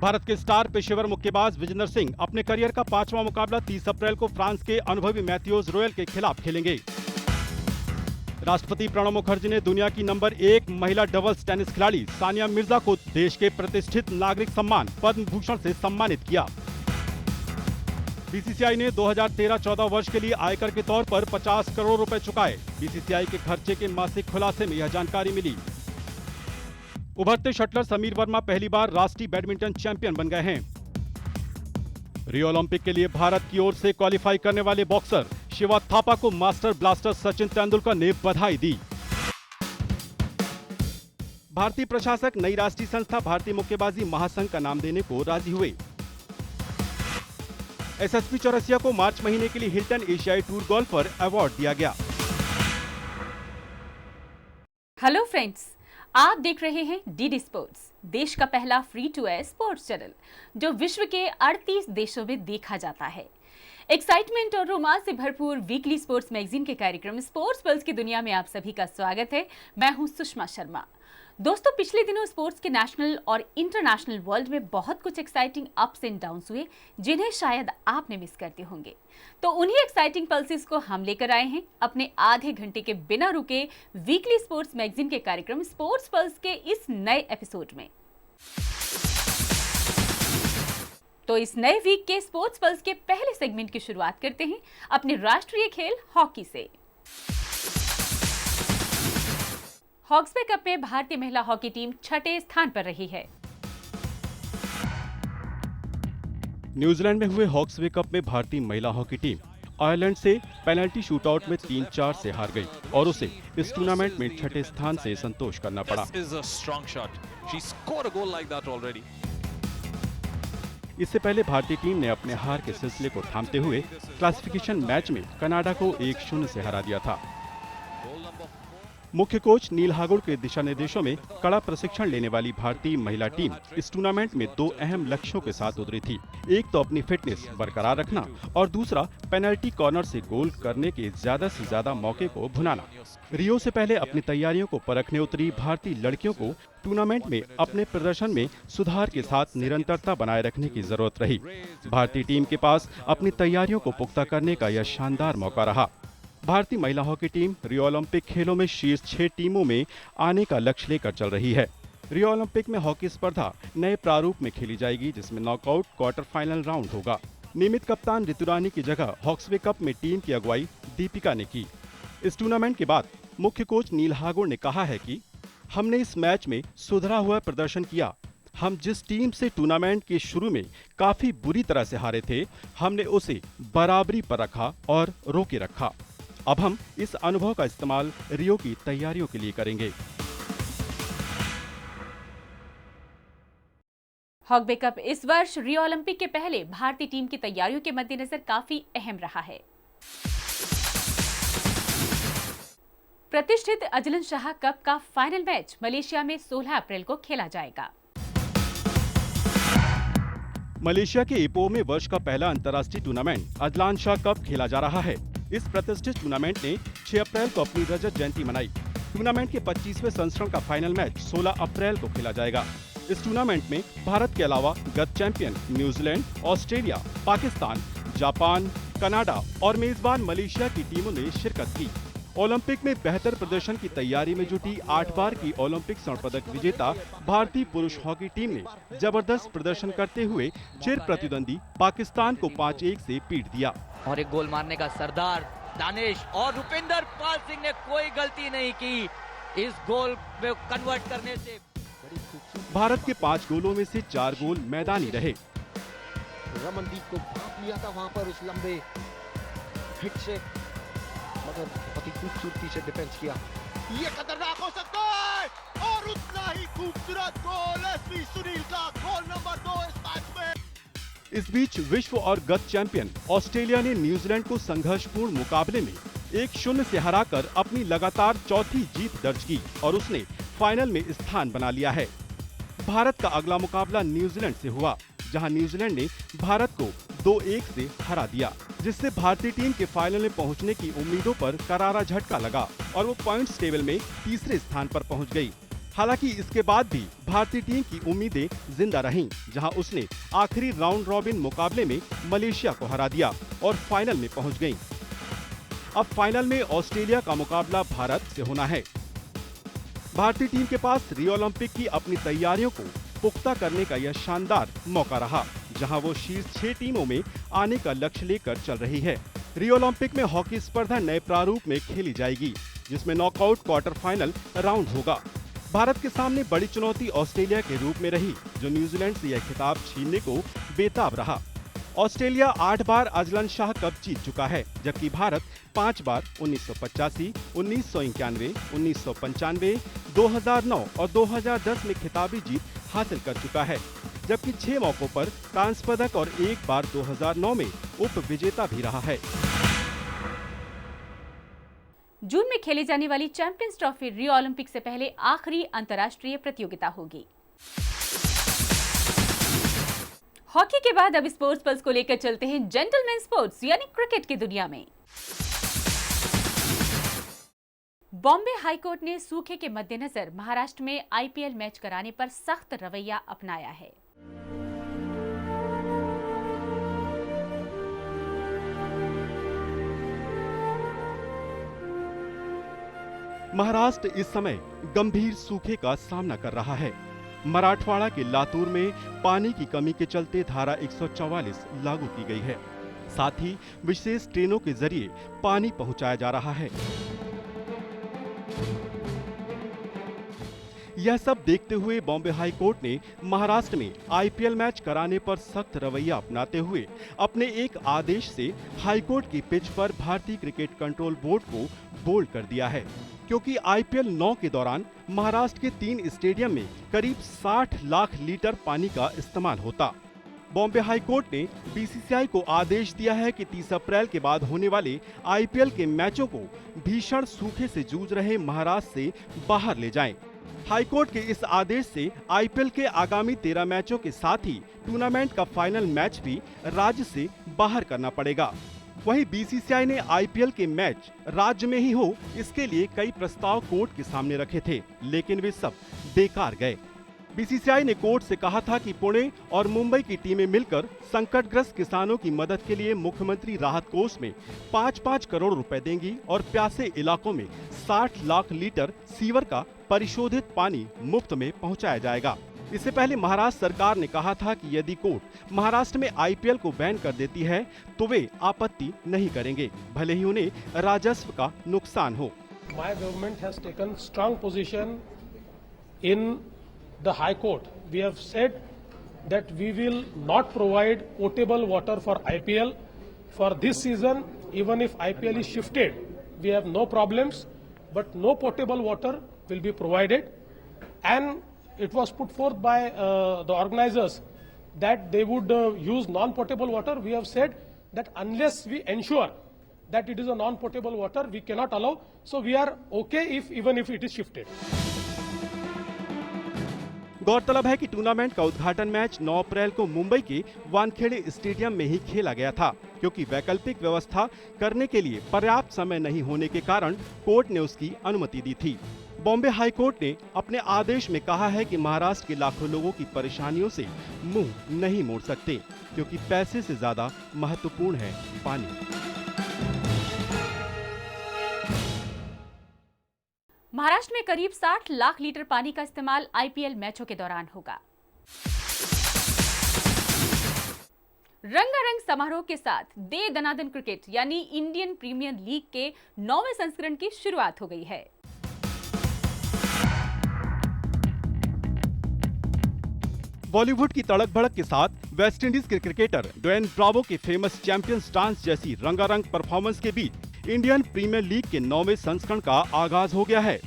भारत के स्टार पेशेवर मुक्केबाज विजेंदर सिंह अपने करियर का 5वां मुकाबला 30 अप्रैल को फ्रांस के अनुभवी मैथ्यूज रोयल के खिलाफ खेलेंगे। राष्ट्रपति प्रणब मुखर्जी ने दुनिया की नंबर 1 महिला डबल्स टेनिस खिलाड़ी सानिया मिर्जा को देश के प्रतिष्ठित नागरिक सम्मान पद्म भूषण से सम्मानित किया। बीसीसीआई ने 2013-14 वर्ष के लिए आयकर के तौर पर 50 करोड़ रुपए चुकाए। बीसीसीआई के खर्चे के मासिक खुलासे में यह जानकारी मिली। उभरते शटलर समीर वर्मा पहली बार राष्ट्रीय बैडमिंटन चैंपियन बन गए हैं। रियो ओलंपिक के लिए भारत की ओर से क्वालिफाई करने वाले बॉक्सर शिवा थापा को मास्टर ब्लास्टर सचिन तेंदुलकर ने बधाई दी। भारतीय प्रशासक नई राष्ट्रीय संस्था भारतीय मुक्केबाजी महासंघ का नाम देने को राजी हुए। एसएसपी चौरसिया को मार्च महीने के लिए हिल्टन एशियाई टूर गोल्फर अवार्ड दिया गया। हेलो फ्रेंड्स, आप देख रहे हैं डीडी स्पोर्ट्स, देश का पहला free to air sports channel जो विश्व के 38 देशों में देखा जाता है। एक्साइटमेंट और रोमांच से भरपूर वीकली स्पोर्ट्स मैगजीन के कार्यक्रम स्पोर्ट्स पल्स की दुनिया में आप सभी का स्वागत है। मैं हूं सुषमा शर्मा। दोस्तों, पिछले दिनों स्पोर्ट्स के नेशनल और इंटरनेशनल वर्ल्ड में बहुत कुछ एक्साइटिंग अप्स एंड डाउन्स हुए जिन्हें शायद आपने मिस करते होंगे। तो उन्हीं एक्साइटिंग पल्सेस को हम लेकर आए हैं अपने आधे घंटे के बिना रुके वीकली स्पोर्ट्स मैगजीन के कार्यक्रम स्पोर्ट्स पल्स के इस नए एपिसोड में। तो इस नए वीक के स्पोर्ट्स पल्स के पहले सेगमेंट की शुरुआत करते हैं अपने राष्ट्रीय खेल हॉकी से। हॉक्सबे कप में भारतीय महिला हॉकी टीम 6ठे स्थान पर रही है। न्यूजीलैंड में हुए हॉक्सबे कप में भारतीय महिला हॉकी टीम आयरलैंड से पेनल्टी शूटआउट में 3-4 से हार गई और उसे इस टूर्नामेंट में 6ठे स्थान से संतोष करना पड़ा। इससे पहले भारतीय टीम ने अपने हार के सिलसिले को थामते हुए क्लासिफिकेशन मैच में कनाडा को 1-0 से हरा दिया था। मुख्य कोच नील हागुड़ के दिशा निर्देशों में कड़ा प्रशिक्षण लेने वाली भारतीय महिला टीम इस टूर्नामेंट में 2 अहम लक्ष्यों के साथ उतरी थी। एक तो अपनी फिटनेस बरकरार रखना और दूसरा पेनल्टी कॉर्नर से गोल करने के ज्यादा से ज्यादा मौके को भुनाना। रियो से पहले अपनी तैयारियों को परखने उतरी भारतीय लड़कियों को टूर्नामेंट में अपने प्रदर्शन में सुधार के साथ निरंतरता बनाए रखने की जरूरत रही। भारतीय टीम के पास अपनी तैयारियों को पुख्ता करने का यह शानदार मौका रहा। भारतीय महिला हॉकी टीम रियो ओलंपिक खेलों में शीर्ष 6 टीमों में आने का लक्ष्य लेकर चल रही है। रियो ओलंपिक में हॉकी स्पर्धा नए प्रारूप में खेली जाएगी, जिसमें नॉकआउट क्वार्टर फाइनल राउंड होगा। नियमित कप्तान ऋतु रानी की जगह हॉक्सबे कप में टीम की अगुवाई दीपिका ने की। इस टूर्नामेंट के बाद मुख्य कोच नील हागुड़ ने कहा है कि हमने इस मैच में सुधरा हुआ प्रदर्शन किया। हम जिस टीम से टूर्नामेंट के शुरू में काफी बुरी तरह से हारे थे, हमने उसे बराबरी पर रखा और रोके रखा। अब हम इस अनुभव का इस्तेमाल रियो की तैयारियों के लिए करेंगे। हॉक्सबे कप इस वर्ष रियो ओलंपिक के पहले भारतीय टीम की तैयारियों के मद्देनजर काफी अहम रहा है। प्रतिष्ठित अजलन शाह कप का फाइनल मैच मलेशिया में 16 अप्रैल को खेला जाएगा। मलेशिया के इपोह में वर्ष का पहला अंतर्राष्ट्रीय टूर्नामेंट अजलान शाह कप खेला जा रहा है। इस प्रतिष्ठित टूर्नामेंट ने 6 अप्रैल को अपनी रजत जयंती मनाई। टूर्नामेंट के 25वें संस्करण का फाइनल मैच 16 अप्रैल को खेला जाएगा। इस टूर्नामेंट में भारत के अलावा गत champion New Zealand, Australia, Pakistan, Japan, Canada और मेजबान मलेशिया की टीमों ने शिरकत की। ओलंपिक में बेहतर प्रदर्शन की तैयारी में जुटी 8 बार की ओलंपिक स्वर्ण पदक विजेता भारतीय पुरुष हॉकी टीम ने जबरदस्त प्रदर्शन करते हुए चिर प्रतिद्वंदी पाकिस्तान को 5-1 से पीट दिया। और एक गोल मारने का सरदार दानिश और रुपिंदर पाल सिंह ने कोई गलती नहीं की इस गोल में कन्वर्ट करने से। भारत के 5 गोलों में से 4 गोल मैदानी रहे। रमनदीप को भाप लिया था वहां पर उस लंबे हिट से, मगर बहुत ही खूबसूरती से डिफेंस किया। ये खतरनाक हो सकता है और उतना ही खूबसूरत गोल एसपी सुनील का गोल नंबर 2 इस मैच में। इस बीच विश्व और गत चैंपियन ऑस्ट्रेलिया ने न्यूजीलैंड को संघर्षपूर्ण मुकाबले में 1-0 से हराकर अपनी लगातार चौथी जीत दर्ज की और उसने फाइनल में स्थान बना लिया है। भारत का अगला मुकाबला न्यूजीलैंड से हुआ, जहां न्यूजीलैंड ने भारत को 2-1 से हरा दिया, जिससे भारतीय टीम के फाइनल में पहुंचने की उम्मीदों पर करारा झटका लगा और वो पॉइंट्स टेबल में तीसरे स्थान पर पहुंच गई। हालांकि इसके बाद भी भारतीय टीम की उम्मीदें जिंदा रहीं, जहां उसने आखिरी राउंड रॉबिन मुकाबले में मलेशिया को हरा दिया और फाइनल में पहुंच गई। अब फाइनल में ऑस्ट्रेलिया का मुकाबला भारत से होना है। भारतीय टीम के पास रियो ओलंपिक की अपनी तैयारियों को पुख्ता करने का यह शानदार मौका रहा, जहां वो शीर्ष 6 टीमों में आने का लक्ष्य लेकर चल रही है। रियो ओलंपिक में हॉकी स्पर्धा नए प्रारूप में खेली जाएगी, जिसमें नॉकआउट क्वार्टर फाइनल राउंड होगा। भारत के सामने बड़ी चुनौती ऑस्ट्रेलिया के रूप में रही, जो न्यूजीलैंड से यह खिताब छीनने को बेताब रहा। ऑस्ट्रेलिया 8 बार अजलन शाह कप जीत चुका है, जबकि भारत 5 बार 1985, 1991, 1995, 2009 और 2010 में खिताबी जीत हासिल कर चुका है, जबकि 6 मौकों पर कांस्य पदक और 1 बार 2009 में उप विजेता भी रहा है। जून में खेली जाने वाली चैंपियंस ट्रॉफी रियो ओलंपिक से पहले आखिरी अंतर्राष्ट्रीय प्रतियोगिता होगी। हॉकी के बाद अब स्पोर्ट्स पल्स को लेकर चलते हैं जेंटलमैन स्पोर्ट्स यानी क्रिकेट की दुनिया में। बॉम्बे हाईकोर्ट ने सूखे के मद्देनजर महाराष्ट्र में आईपीएल मैच कराने पर सख्त रवैया अपनाया है। महाराष्ट्र इस समय गंभीर सूखे का सामना कर रहा है। मराठवाड़ा के लातूर में पानी की कमी के चलते धारा 144 लागू की गई है। साथ ही विशेष ट्रेनों के जरिए पानी पहुंचाया जा रहा है। यह सब देखते हुए बॉम्बे हाई कोर्ट ने महाराष्ट्र में आईपीएल मैच कराने पर सख्त रवैया अपनाते हुए अपने एक आदेश से हाई कोर्ट की पिच पर भारतीय क्रिकेट कंट्रोल बोर्ड को बोल्ड कर दिया है, क्योंकि आईपीएल 9 के दौरान महाराष्ट्र के 3 स्टेडियम में करीब 60 लाख लीटर पानी का इस्तेमाल होता। बॉम्बे हाई कोर्ट ने बीसीसीआई को आदेश दिया है कि 30 अप्रैल के बाद होने वाले आईपीएल के मैचों को भीषण सूखे से जूझ रहे महाराष्ट्र से बाहर ले जाएं। हाईकोर्ट के इस आदेश से आईपीएल के आगामी 13 मैचों के साथ ही टूर्नामेंट का फाइनल मैच भी राज्य से बाहर करना पड़ेगा। वहीं बीसीसीआई ने आईपीएल के मैच राज्य में ही हो, इसके लिए कई प्रस्ताव कोर्ट के सामने रखे थे, लेकिन वे सब बेकार गए। बीसीसीआई ने कोर्ट से कहा था कि पुणे और मुंबई की टीमें मिलकर संकटग्रस्त किसानों की मदद के लिए मुख्यमंत्री राहत कोष में 5-5 करोड़ रुपए देंगी और प्यासे इलाकों में 60 लाख लीटर सीवर का परिशोधित पानी मुफ्त में पहुंचाया जाएगा। इससे पहले महाराष्ट्र सरकार ने कहा था कि यदि कोर्ट महाराष्ट्र में आईपीएल को बैन कर देती है तो वे आपत्ति नहीं करेंगे, भले ही उन्हें राजस्व का नुकसान हो। My government has taken strong position in the High Court. We have said that we will not provide potable water for IPL for this season. Even if IPL is shifted, we have no problems, but no potable water will be provided. And it was put forth by the organizers that they would use non-potable water. We have said that unless we ensure that it is a non-potable water, we cannot allow. So we are okay even if it is shifted. गौरतलब है कि tournament का उद्घाटन match 9 अप्रैल को मुंबई के Wankhede stadium में ही खेला गया था, क्योंकि वैकल्पिक व्यवस्था करने के लिए पर्याप्त समय नहीं होने के कारण कोर्ट ने उसकी अनुमति दी थी। बॉम्बे हाई कोर्ट ने अपने आदेश में कहा है कि महाराष्ट्र के लाखों लोगों की परेशानियों से मुंह नहीं मोड़ सकते, क्योंकि पैसे से ज्यादा महत्वपूर्ण है पानी। महाराष्ट्र में करीब 60 लाख लीटर पानी का इस्तेमाल आईपीएल मैचों के दौरान होगा। रंगारंग समारोह के साथ दे दनादन क्रिकेट यानी इंडियन प्रीमियर लीग के 9वें संस्करण की शुरुआत हो गई है। बॉलीवुड की तड़क भड़क के साथ वेस्टइंडीज के क्रिकेटर ड्वेन ब्रावो के फेमस चैंपियंस डांस जैसी रंगारंग परफॉर्मेंस के बीच इंडियन प्रीमियर लीग के 9वें संस्करण का आगाज हो गया है।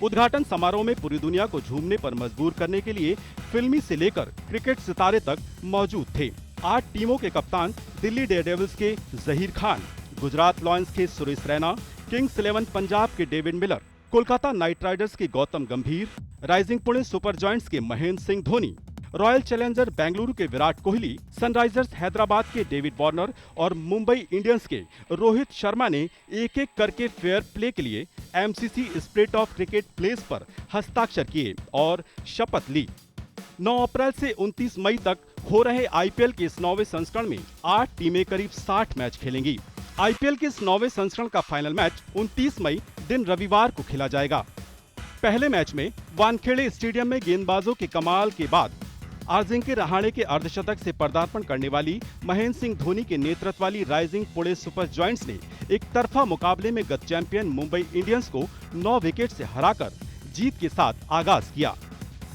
उद्घाटन समारोह में पूरी दुनिया को झूमने पर मजबूर करने के लिए फिल्मी से लेकर क्रिकेट सितारे तक मौजूद थे। 8 टीमों के कप्तान दिल्ली डेयरडेविल्स के जहीर खान, गुजरात लॉयंस के सुरेश रैना, किंग्स 11 पंजाब के David Miller, Kolkata night Riders के गौतम गंभीर, राइजिंग पुणे सुपर जॉयंट्स के महेंद्र सिंह धोनी, रॉयल चैलेंजर बेंगलुरु के विराट कोहली, सनराइजर्स हैदराबाद के डेविड वार्नर और मुंबई इंडियंस के रोहित शर्मा ने एक एक करके फेयर प्ले के लिए MCC spirit of cricket place पर हस्ताक्षर किए और शपथ ली। 9 अप्रैल से 29 मई तक हो रहे आईपीएल के इस 9वें संस्करण में 8 टीमें करीब 60 मैच खेलेंगी। आईपीएल के इस 9वें संस्करण का फाइनल मैच 29 मई दिन रविवार को खेला जाएगा। पहले मैच में वानखेड़े स्टेडियम में गेंदबाजों के कमाल के बाद अजिंक्य रहाणे के अर्धशतक से पदार्पण करने वाली महेंद्र सिंह धोनी के नेतृत्व वाली राइजिंग पुणे सुपर जॉयंट्स ने एक तरफा मुकाबले में गत चैंपियन मुंबई इंडियंस को 9 विकेट से हराकर जीत के साथ आगाज किया।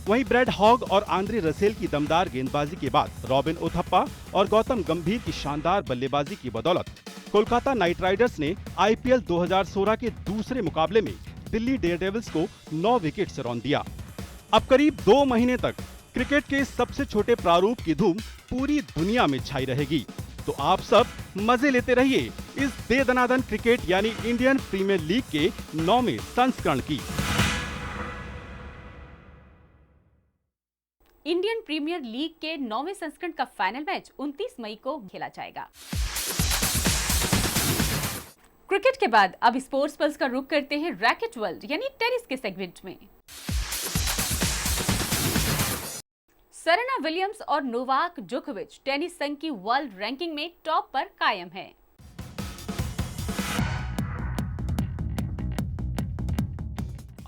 वहीं ब्रैड हॉग और आंद्रे रसेल की दमदार गेंदबाजी के बाद रॉबिन उथप्पा और गौतम गंभीर की शानदार बल्लेबाजी की बदौलत कोलकाता नाइट राइडर्स ने आईपीएल 2016 के दूसरे मुकाबले में दिल्ली डेयरडेविल्स को 9 विकेट से रौंद दिया। अब करीब 2 महीने तक क्रिकेट के सबसे छोटे प्रारूप की धूम पूरी दुनिया में छाई रहेगी। तो आप सब मजे लेते रहिए इस दे दनादन क्रिकेट यानी इंडियन प्रीमियर लीग के 9वें संस्करण की। इंडियन प्रीमियर लीग के 9वें संस्करण का फाइनल मैच 29 मई को खेला जाएगा। क्रिकेट के बाद अब स्पोर्ट्स पल्स का रुख करते हैं रैकेट वर्ल्ड यानी टेनिस के सेगमेंट में। सेरेना विलियम्स और नोवाक जोकोविच टेनिस संघ की वर्ल्ड रैंकिंग में टॉप पर कायम है।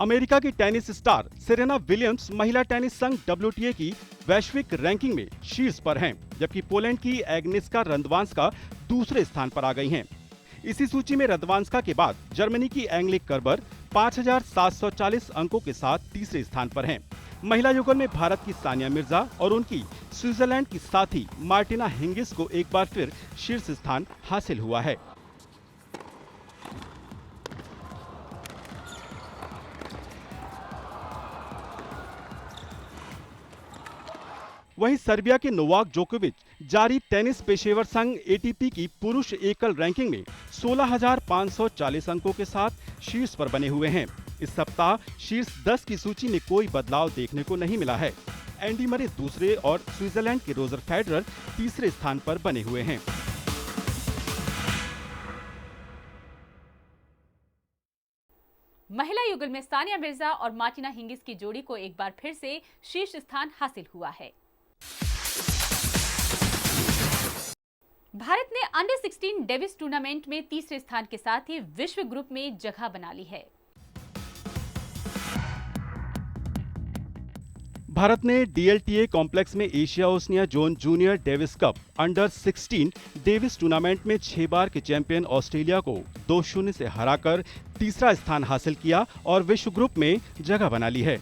अमेरिका की टेनिस स्टार सेरेना विलियम्स महिला टेनिस संघ WTA की वैश्विक रैंकिंग में शीर्ष पर हैं, जबकि पोलैंड की एग्निस्का रद्वांस्का दूसरे स्थान पर आ गई हैं। इसी सूची में रद्वांस्का के बाद जर्मनी की एंगलिक कर्बर 5,740 अंकों के साथ तीसरे स्थान पर हैं। महिला युगल में भारत की सानिया मिर्जा और उनकी स्विट्जरलैंड की साथी मार्टिना हिंगिस को एक बार फिर शीर्ष स्थान हासिल हुआ है। वहीं सर्बिया के नोवाक जोकोविच जारी टेनिस पेशेवर संघ ATP की पुरुष एकल रैंकिंग में 16,540 अंकों के साथ शीर्ष पर बने हुए हैं। इस सप्ताह शीर्ष 10 की सूची में कोई बदलाव देखने को नहीं मिला है। एंडी मरे दूसरे और स्विट्जरलैंड के रोजर फेडरर तीसरे स्थान पर बने हुए हैं। महिला युगल में सानिया मिर्जा और मार्टिना हिंगिस की जोड़ी को एक बार फिर से शीर्ष स्थान हासिल हुआ है। भारत ने अंडर 16 डेविस टूर्नामेंट में तीसरे स्थान के साथ ही विश्व ग्रुप में जगह बना ली है। भारत ने DLTA कॉम्प्लेक्स में Asia Oceania zone junior Davis cup under 16 Davis tournament में 6 बार के चैंपियन ऑस्ट्रेलिया को 2-0 से हराकर तीसरा स्थान हासिल किया और विश्व ग्रुप में जगह बना ली है।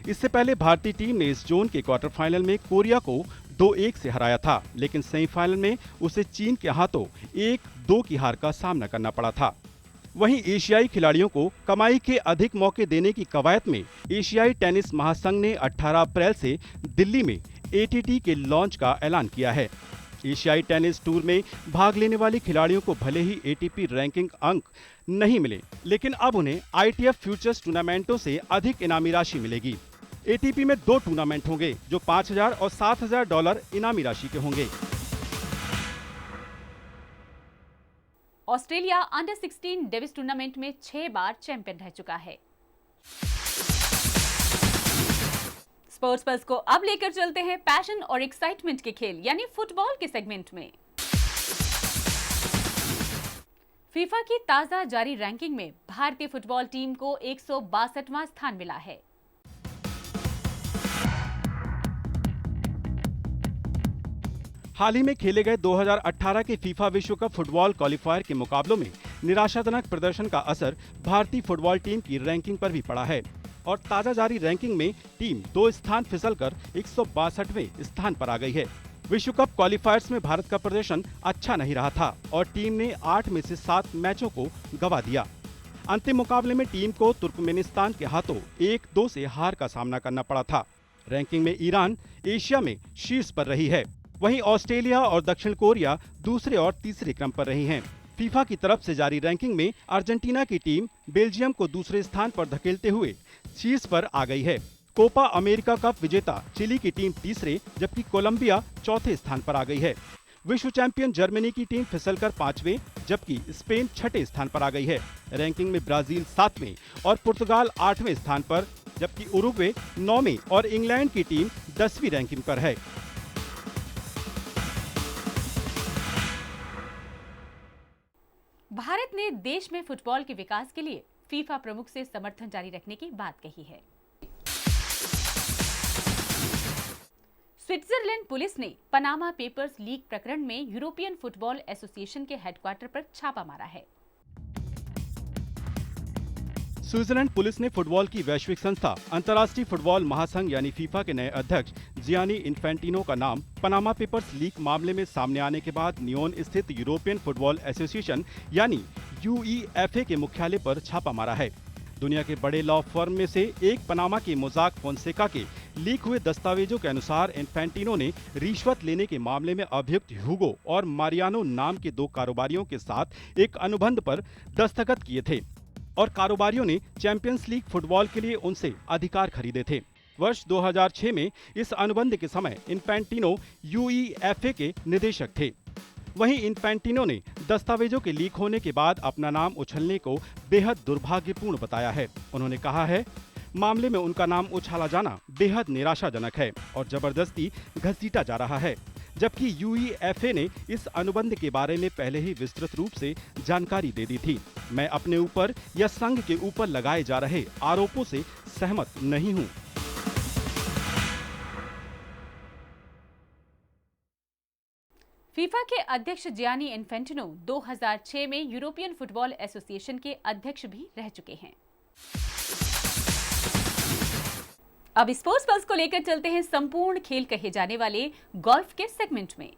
इससे पहले भारतीय टीम ने इस जोन के क्वार्टर फाइनल में कोरिया को 2-1 से हराया था, लेकिन सेमीफाइनल में उसे चीन के हाथों 1-2 की हार का सामना करना पड़ा था। वहीं एशियाई खिलाड़ियों को कमाई के अधिक मौके देने की कवायद में एशियाई टेनिस महासंघ ने 18 अप्रैल से दिल्ली में ATT के लॉन्च का ऐलान किया है। एशियाई टेनिस टूर में भाग लेने वाले खिलाड़ियों को भले ही ATP रैंकिंग अंक नहीं मिले, लेकिन अब उन्हें ITF फ्यूचर्स टूर्नामेंटों से अधिक इनामी राशि मिलेगी। ATP में 2 टूर्नामेंट होंगे जो $5,000 और $7,000 इनामी राशि के होंगे। ऑस्ट्रेलिया अंडर 16 डेविस टूर्नामेंट में 6 बार चैंपियन रह चुका है। स्पोर्ट्स पल्स को अब लेकर चलते हैं पैशन और एक्साइटमेंट के खेल यानी फुटबॉल के सेगमेंट में। फीफा की ताजा जारी रैंकिंग में भारतीय फुटबॉल टीम को 162वां स्थान मिला है। हाल ही में खेले गए 2018 के फीफा विश्व कप फुटबॉल क्वालिफायर के मुकाबलों में निराशाजनक प्रदर्शन का असर भारतीय फुटबॉल टीम की रैंकिंग पर भी पड़ा है और ताजा जारी रैंकिंग में टीम 2 स्थान फिसलकर 162वें स्थान पर आ गई है। विश्व कप क्वालिफायर्स में भारत का प्रदर्शन अच्छा नहीं रहा था और टीम ने 8 में से 7 मैचों को गंवा दिया। अंतिम मुकाबले में टीम को तुर्कमेनिस्तान के हाथों 1-2 से हार का सामना करना पड़ा था। रैंकिंग में ईरान एशिया में शीर्ष पर रही है, वहीं ऑस्ट्रेलिया और दक्षिण कोरिया दूसरे और तीसरे क्रम पर रही हैं। फीफा की तरफ से जारी रैंकिंग में अर्जेंटीना की टीम बेल्जियम को दूसरे स्थान पर धकेलते हुए शीर्ष पर आ गई है। कोपा अमेरिका कप विजेता चिली की टीम तीसरे जबकि कोलंबिया चौथे स्थान पर आ गई है। विश्व चैंपियन जर्मनी की टीम फिसलकर 5वें जबकि स्पेन 6ठे स्थान पर आ गई है। रैंकिंग में ब्राजील 7वें और पुर्तगाल 8वें स्थान पर जबकि उरुग्वे 9वें और इंग्लैंड की टीम 10वीं रैंकिंग पर है। भारत ने देश में फुटबॉल के विकास के लिए फीफा प्रमुख से समर्थन जारी रखने की बात कही है। स्विट्जरलैंड पुलिस ने पनामा पेपर्स लीक प्रकरण में यूरोपियन फुटबॉल एसोसिएशन के हेडक्वार्टर पर छापा मारा है। स्विट्जरलैंड पुलिस ने फुटबॉल की वैश्विक संस्था अंतर्राष्ट्रीय फुटबॉल महासंघ यानी फीफा के नए अध्यक्ष जियानी इन्फेंटिनो का नाम पनामा पेपर्स लीक मामले में सामने आने के बाद नियोन स्थित यूरोपियन फुटबॉल एसोसिएशन यानी यूईएफए के मुख्यालय पर छापा मारा है। दुनिया के बड़े लॉ फर्म में से एक पनामा के मोज़ाक फोंसेका के लीक हुए दस्तावेजों के अनुसार इन्फेंटिनो ने रिश्वत लेने के मामले में अभियुक्त ह्यूगो और मारियानो नाम के 2 कारोबारियों के साथ एक अनुबंध पर दस्तखत किए थे और कारोबारियों ने चैंपियंस लीग फुटबॉल के लिए उनसे अधिकार खरीदे थे। वर्ष 2006 में इस अनुबंध के समय इन्फेंटिनो यूईएफए के निदेशक थे। वहीं इन्फेंटिनो ने दस्तावेजों के लीक होने के बाद अपना नाम उछलने को बेहद दुर्भाग्यपूर्ण बताया है। उन्होंने कहा है, मामले में उनका नाम उछाला जाना बेहद निराशाजनक है और जबरदस्ती घसीटा जा रहा है, जबकि यूईएफए ने इस अनुबंध के बारे में पहले ही विस्तृत रूप से जानकारी दे दी थी। मैं अपने ऊपर या संघ के ऊपर लगाए जा रहे आरोपों से सहमत नहीं हूं। फीफा के अध्यक्ष जियानी इन्फेंटिनो 2006 में यूरोपियन फुटबॉल एसोसिएशन के अध्यक्ष भी रह चुके हैं। अब स्पोर्ट्स पल्स को लेकर चलते हैं संपूर्ण खेल कहे जाने वाले गोल्फ के सेगमेंट में।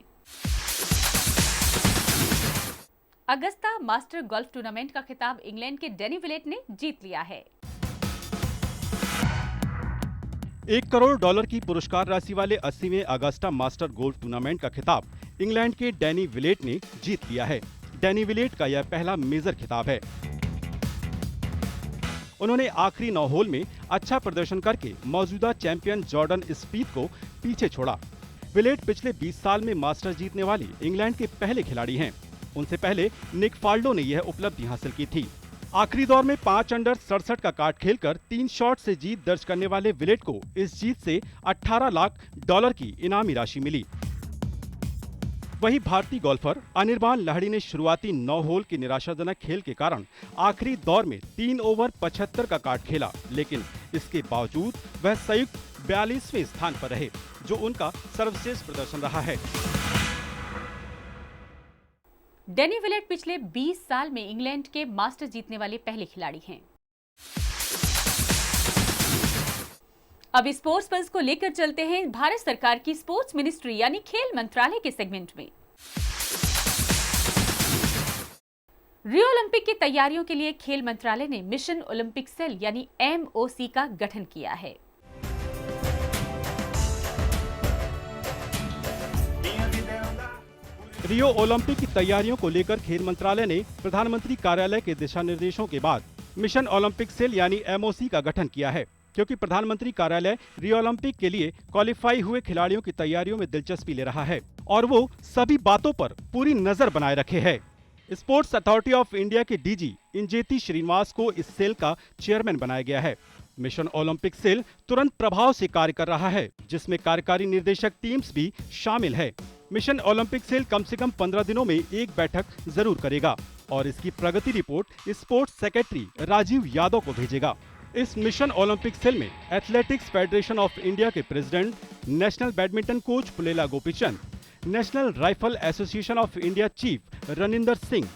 अगस्ता मास्टर गोल्फ टूर्नामेंट का खिताब इंग्लैंड के डैनी विलेट ने जीत लिया है। $1 करोड़ की पुरस्कार राशि वाले 80वें अगस्टा मास्टर गोल्फ टूर्नामेंट का खिताब इंग्लैंड के डैनी विलेट ने जीत लिया है। डैनी विलेट का यह पहला मेजर खिताब है। उन्होंने आखिरी 9 होल में अच्छा प्रदर्शन करके मौजूदा चैंपियन जॉर्डन स्पीथ को पीछे छोड़ा। विलेट पिछले 20 साल में मास्टर्स जीतने वाली इंग्लैंड के पहले खिलाड़ी हैं। उनसे पहले निक फाल्डो ने यह उपलब्धि हासिल की थी। आखिरी दौर में 5 अंडर 67 का काट खेलकर 3 शॉट से जीत दर्ज करने वाले विलेट को इस जीत से $18 लाख की इनामी राशि मिली। वहीं भारतीय गोल्फर अनिर्बान लाहिड़ी ने शुरुआती 9 होल के निराशाजनक खेल के कारण आखिरी दौर में 3 ओवर 75 का काट खेला, लेकिन इसके बावजूद वह संयुक्त 42वें स्थान पर रहे, जो उनका सर्वश्रेष्ठ प्रदर्शन रहा है। डैनी विलेट पिछले 20 साल में इंग्लैंड के मास्टर जीतने वाले पहले खिलाड़ी हैं। अब स्पोर्ट्स पल्स को लेकर चलते हैं भारत सरकार की स्पोर्ट्स मिनिस्ट्री यानी खेल मंत्रालय के सेगमेंट में। रियो ओलंपिक की तैयारियों के लिए खेल मंत्रालय ने मिशन ओलंपिक सेल यानी MOC का गठन किया है। रियो ओलंपिक की तैयारियों को लेकर खेल मंत्रालय ने प्रधानमंत्री कार्यालय के दिशा निर्देशों के बाद मिशन ओलंपिक सेल यानी MOC का गठन किया है, क्योंकि प्रधानमंत्री कार्यालय रियो ओलंपिक के लिए क्वालिफाई हुए खिलाड़ियों की तैयारियों में दिलचस्पी ले रहा है और वो सभी बातों पर पूरी नजर बनाए रखे है। स्पोर्ट्स अथॉरिटी ऑफ इंडिया के DG इंजेती श्रीनिवास को इस सेल का चेयरमैन बनाया गया है। मिशन ओलंपिक सेल तुरंत प्रभाव से कार्य कर रहा है, जिसमें कार्यकारी निर्देशक टीम्स भी शामिल है। मिशन ओलंपिक सेल कम से कम 15 दिनों में एक बैठक जरूर करेगा और इसकी प्रगति report sports secretary Rajiv Yadav को भेजेगा। इस मिशन ओलंपिक सेल में एथलेटिक्स फेडरेशन ऑफ इंडिया के president, national badminton coach Pullela Gopichand, National Rifle Association of India chief Raninder Singh,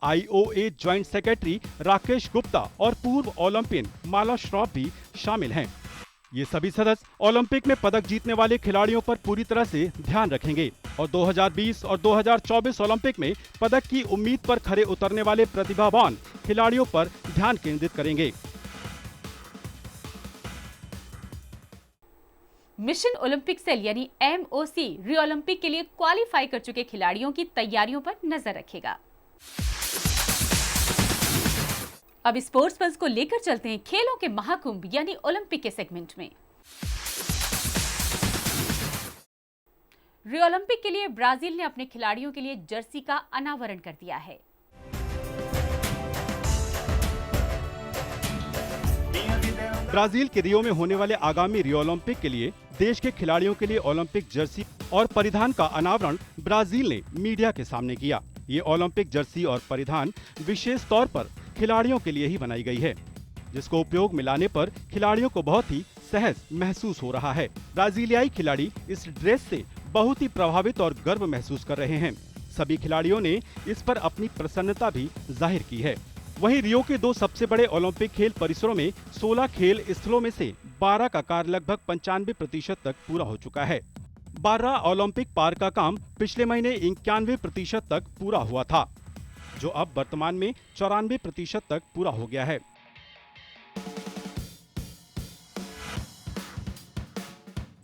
IOA joint secretary Rakesh Gupta और पूर्व ओलंपियन माला श्रॉफ भी शामिल हैं। ये सभी सदस्य ओलंपिक में पदक जीतने वाले खिलाड़ियों पर पूरी तरह से ध्यान रखेंगे और 2020 और 2024 ओलंपिक में पदक की उम्मीद पर खरे उतरने वाले प्रतिभावान खिलाड़ियों पर ध्यान केंद्रित करेंगे। मिशन ओलंपिक सेल यानी MOC रियो ओलंपिक के लिए क्वालिफाई कर चुके खिलाड़ियों की तैयारियों पर नजर रखेगा। अब स्पोर्ट्स पल्स को लेकर चलते हैं खेलों के महाकुंभ यानी ओलंपिक के सेगमेंट में। रियो ओलंपिक के लिए ब्राजील ने अपने खिलाड़ियों के लिए जर्सी का अनावरण कर दिया है। ब्राजील के रियो में होने वाले आगामी रियो ओलंपिक के लिए देश के खिलाड़ियों के लिए ओलंपिक जर्सी और परिधान का अनावरण ब्राजील ने मीडिया के सामने किया। ये ओलंपिक जर्सी और परिधान विशेष तौर पर खिलाड़ियों के लिए ही बनाई गई है, जिसको उपयोग में लाने पर खिलाड़ियों को बहुत ही सहज महसूस हो रहा है। ब्राजीलियाई खिलाड़ी इस ड्रेस से बहुत ही प्रभावित और गर्व महसूस कर रहे हैं। सभी खिलाड़ियों ने इस पर अपनी प्रसन्नता भी जाहिर की है। वहीं रियो के 2 सबसे बड़े ओलंपिक खेल परिसरों में 16 खेल स्थलों में से 12 का कार्य लगभग 95% तक पूरा हो चुका है। 12 ओलंपिक पार्क का काम पिछले महीने 91% तक पूरा हुआ था, जो अब वर्तमान में 94% तक पूरा हो गया है।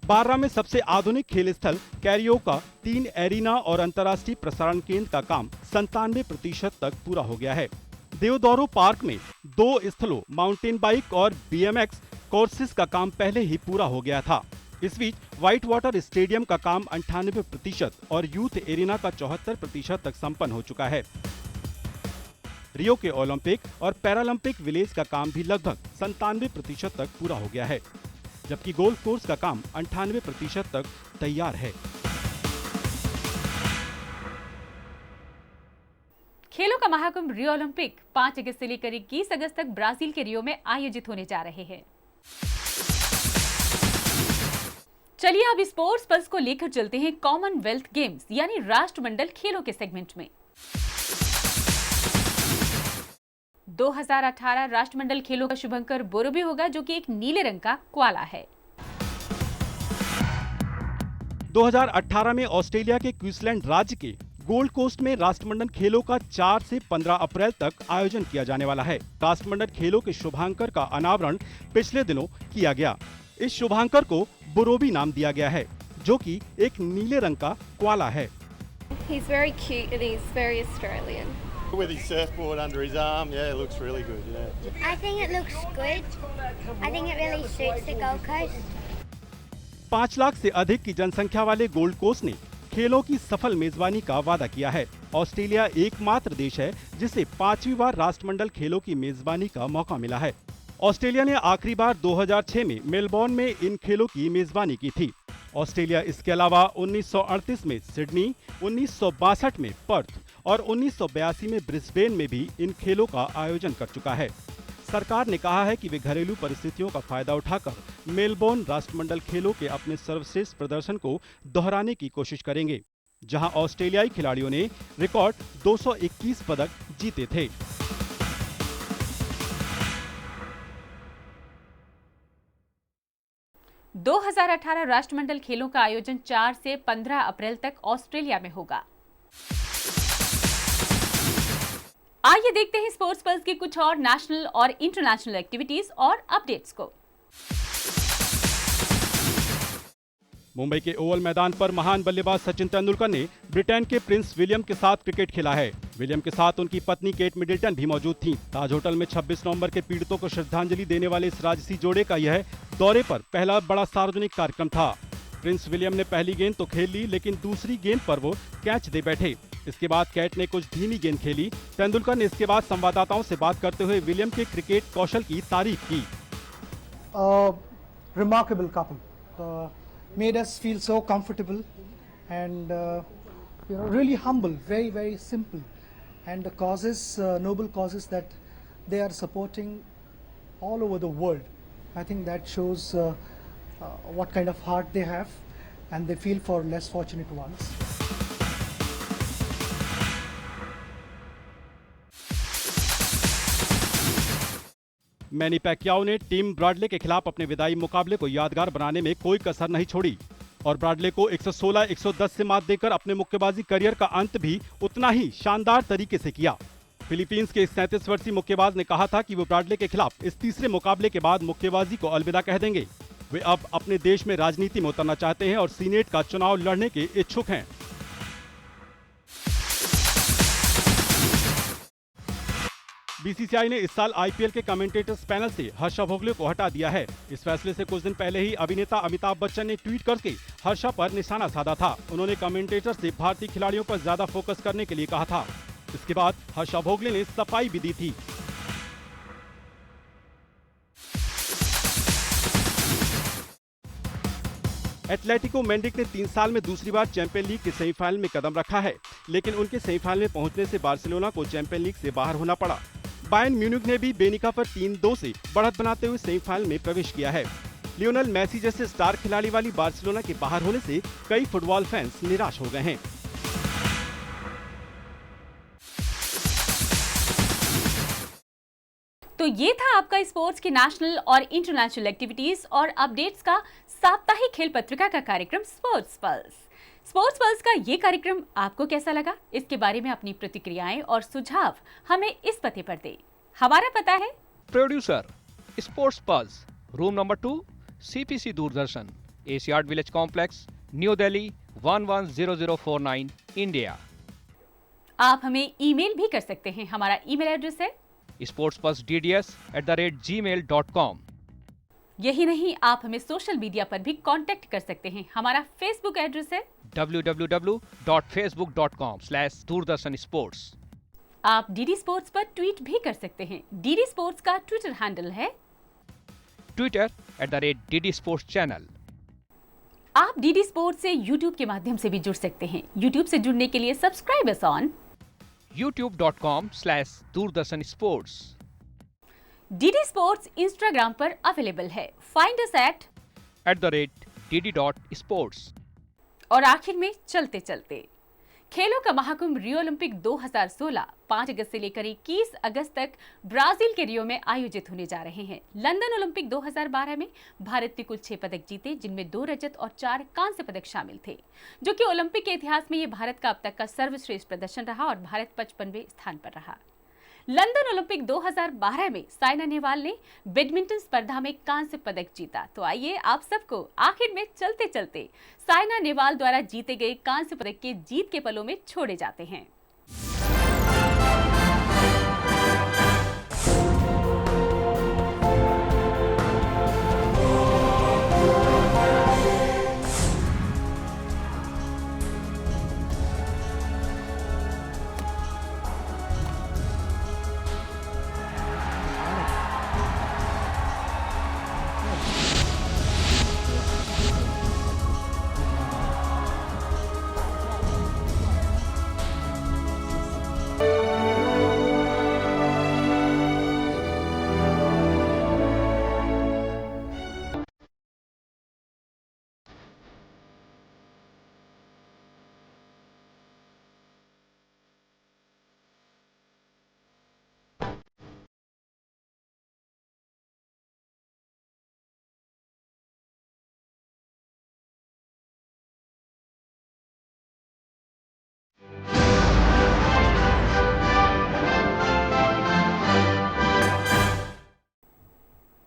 बारह में सबसे आधुनिक खेल स्थल कैरियोका 3 एरिना और अंतर्राष्ट्रीय प्रसारण केंद्र का काम 97% तक पूरा हो गया है। देवदोरो पार्क में 2 स्थलों माउंटेन बाइक और BMX कोर्सेज का काम पहले ही पूरा हो गया था। इस बीच व्हाइट वाटर स्टेडियम का काम 98% और यूथ एरिना का 74% तक संपन्न हो चुका है। रियो के ओलंपिक और पैरालंपिक विलेज का काम भी लगभग 97% तक पूरा हो गया है, जबकि गोल्फ कोर्स का काम 98% तक तैयार है। खेलों का महाकुंभ रियो ओलंपिक 5 अगस्त से लेकर 21 अगस्त तक ब्राजील के रियो में आयोजित होने जा रहे हैं। चलिए अब स्पोर्ट्स पल्स को लेकर चलते हैं कॉमनवेल्थ गेम्स यानी राष्ट्रमंडल खेलों के सेगमेंट में। 2018 राष्ट्रमंडल खेलों का शुभंकर बोरोबी होगा, जो कि एक नीले रंग का क्वाला है। 2018 में ऑस्ट्रेलिया के क्वींसलैंड राज्य के गोल्ड कोस्ट में राष्ट्रमंडल खेलों का 4 से 15 अप्रैल तक आयोजन किया जाने वाला है। राष्ट्रमंडल खेलों के शुभांकर का अनावरण पिछले दिनों किया गया। इस शुभांकर को बोरोबी नाम दिया गया है, जो कि एक नीले रंग का क्वाला है। He's very cute and he's very Australian. With his surfboard under his arm, yeah, it looks really good, yeah. I think it looks good. I think it really suits the Gold Coast. 5 lakh से अधिक की जनसंख्या वाले gold coast ने खेलों की सफल मेजबानी का वादा किया है। ऑस्ट्रेलिया एकमात्र देश है जिसे 5वीं बार राष्ट्रमंडल खेलों की मेजबानी का मौका मिला है। ऑस्ट्रेलिया ने आखिरी बार 2006 में मेलबोर्न में इन खेलों की मेजबानी की थी। ऑस्ट्रेलिया इसके अलावा 1938 में सिडनी, 1962 में पर्थ और 1982 में ब्रिस्बेन में भी इन खेलों का आयोजन कर चुका है। सरकार ने कहा है कि वे घरेलू परिस्थितियों का फायदा उठाकर मेलबोर्न राष्ट्रमंडल खेलों के अपने सर्वश्रेष्ठ प्रदर्शन को दोहराने की कोशिश करेंगे, जहां ऑस्ट्रेलियाई खिलाड़ियों ने रिकॉर्ड 221 पदक जीते थे। – 2018 राष्ट्रमंडल खेलों का आयोजन 4 से 15 अप्रैल तक ऑस्ट्रेलिया में होगा। आइए देखते हैं स्पोर्ट्स पल्स की कुछ और नेशनल और इंटरनेशनल एक्टिविटीज और अपडेट्स को। मुंबई के ओवल मैदान पर महान बल्लेबाज सचिन तेंदुलकर ने ब्रिटेन के प्रिंस विलियम के साथ क्रिकेट खेला है। विलियम के साथ उनकी पत्नी केट मिडल्टन भी मौजूद थीं। ताज होटल में 26 नवंबर के पीड़ितों को श्रद्धांजलि देने वाले इस राजसी जोड़े का यह दौरे पर पहला बड़ा सार्वजनिक कार्यक्रम था। प्रिंस विलियम ने पहली गेंद तो खेल ली, लेकिन दूसरी गेंद पर वो कैच दे बैठे। इसके बाद केट ने कुछ धीमी गेंद खेली। तेंदुलकर ने इसके बाद संवाददाताओं से बात करते हुए विलियम के क्रिकेट कौशल की तारीफ की। Remarkable couple. Made us feel so comfortable and really humble, very, very simple. And the causes, noble causes that they are supporting all over the world. I think that shows what kind of heart they have and they feel for less fortunate ones. Manny Pacquiao ने Tim ब्रॉडले के खिलाफ अपने विदाई मुकाबले को यादगार बनाने में कोई कसर नहीं छोड़ी और ब्रॉडले को 116-110 से मात देकर अपने मुक्केबाजी करियर का अंत भी उतना ही शानदार तरीके से किया। फिलीपींस के 37 वर्षीय मुक्केबाज ने कहा था कि वो ब्रॉडले के खिलाफ इस तीसरे मुकाबले के बाद मुक्केबाजी को अलविदा कह देंगे। वे अब अपने देश में राजनीति में उतरना चाहते हैं और सीनेट का चुनाव लड़ने के इच्छुक हैं। बीसीसीआई ने इस साल आईपीएल के कमेंटेटर्स पैनल से हर्षा भोगले को हटा दिया है। इस फैसले से कुछ दिन पहले ही अभिनेता अमिताभ बच्चन ने ट्वीट करके हर्षा पर निशाना साधा था। उन्होंने कमेंटेटर से भारतीय खिलाड़ियों पर ज्यादा फोकस करने के लिए कहा था। इसके बाद हर्षा भोगले ने सफाई भी दी थी। एटलेटिको मैड्रिड ने 3 साल में दूसरी बार चैंपियन लीग के सेमीफाइनल में कदम रखा है, लेकिन उनके सेमीफाइनल में पहुंचने से बार्सिलोना को चैंपियन लीग से बाहर होना पड़ा। बायर्न म्यूनिख ने भी बेनिका पर 3-2 से बढ़त बनाते हुए सेमीफाइनल में प्रवेश किया है। लियोनेल मेसी जैसे स्टार खिलाड़ी वाली बार्सिलोना के बाहर होने से कई फुटबॉल फैंस निराश हो गए हैं। तो ये था आपका स्पोर्ट्स की नेशनल और इंटरनेशनल एक्टिविटीज और अपडेट्स का साप्ताहिक खेल पत्रिका का कार्यक्रम स्पोर्ट्स पल्स। स्पोर्ट्स पल्स का ये कार्यक्रम आपको कैसा लगा? इसके बारे में अपनी प्रतिक्रियाएं और सुझाव हमें इस पते पर दें। हमारा पता है producer sports pulse, room number 2, CPC Doordarshan, Asiad village complex, new Delhi 110049, India. आप हमें ईमेल भी कर सकते हैं। हमारा ईमेल एड्रेस है sportspulsdds@gmail.com। यही नहीं, आप हमें सोशल मीडिया पर भी कांटेक्ट कर सकते हैं। हमारा फेसबुक एड्रेस है www.facebook.com/दूरदर्शन स्पोर्ट्स। आप डीडी स्पोर्ट्स पर ट्वीट भी कर सकते हैं। डीडी स्पोर्ट्स का ट्विटर हैंडल है Twitter @DD Sports Channel। आप डीडी स्पोर्ट्स से यूट्यूब के माध्यम से भी जुड़ सकते हैं। यूट्यूब से जुड़ने के लिए सब्सक्राइब अस ऑन youtube.com/दूरदर्शन स्पोर्ट्स। डीडी स्पोर्ट्स इंस्टाग्राम पर अवेलेबल है। Find us at @DD.sports। और आखिर में चलते चलते खेलों का महाकुंभ रियो ओलंपिक 2016 5 अगस्त से लेकर 21 अगस्त तक ब्राजील के रियो में आयोजित होने जा रहे हैं। लंदन ओलंपिक 2012 में भारत ने कुल 6 पदक जीते, जिनमें 2 रजत और 4 कांस्य पदक शामिल थे, जो कि ओलंपिक के इतिहास में ये भारत का अब तक का सर्वश्रेष्ठ प्रदर्शन रहा और भारत 55वें स्थान पर रहा। लंदन ओलंपिक 2012 में साइना नेहवाल ने बैडमिंटन स्पर्धा में कांस्य पदक जीता। तो आइए आप सबको आखिर में चलते चलते साइना नेहवाल द्वारा जीते गए कांस्य पदक के जीत के पलों में छोड़े जाते हैं।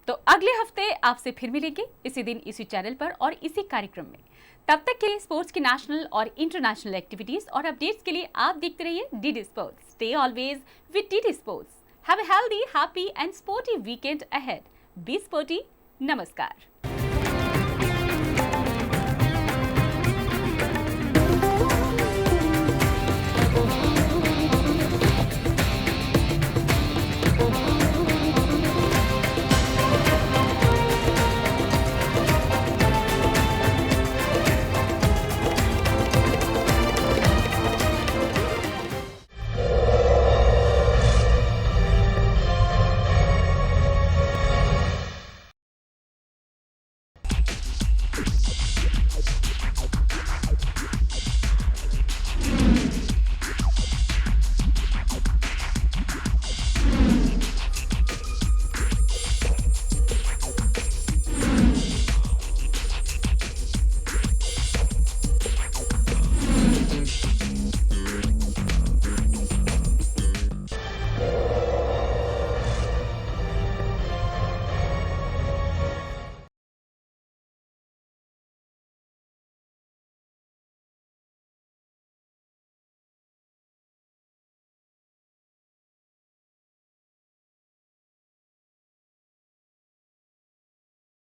तो अगले हफ्ते आपसे फिर मिलेंगे इसी दिन, इसी चैनल पर और इसी कार्यक्रम में। तब तक के लिए स्पोर्ट्स की नेशनल और इंटरनेशनल एक्टिविटीज और अपडेट्स के लिए आप देखते रहिए DD sports. Stay always with DD sports. Have a healthy, happy and sporty weekend ahead. Be sporty. नमस्कार।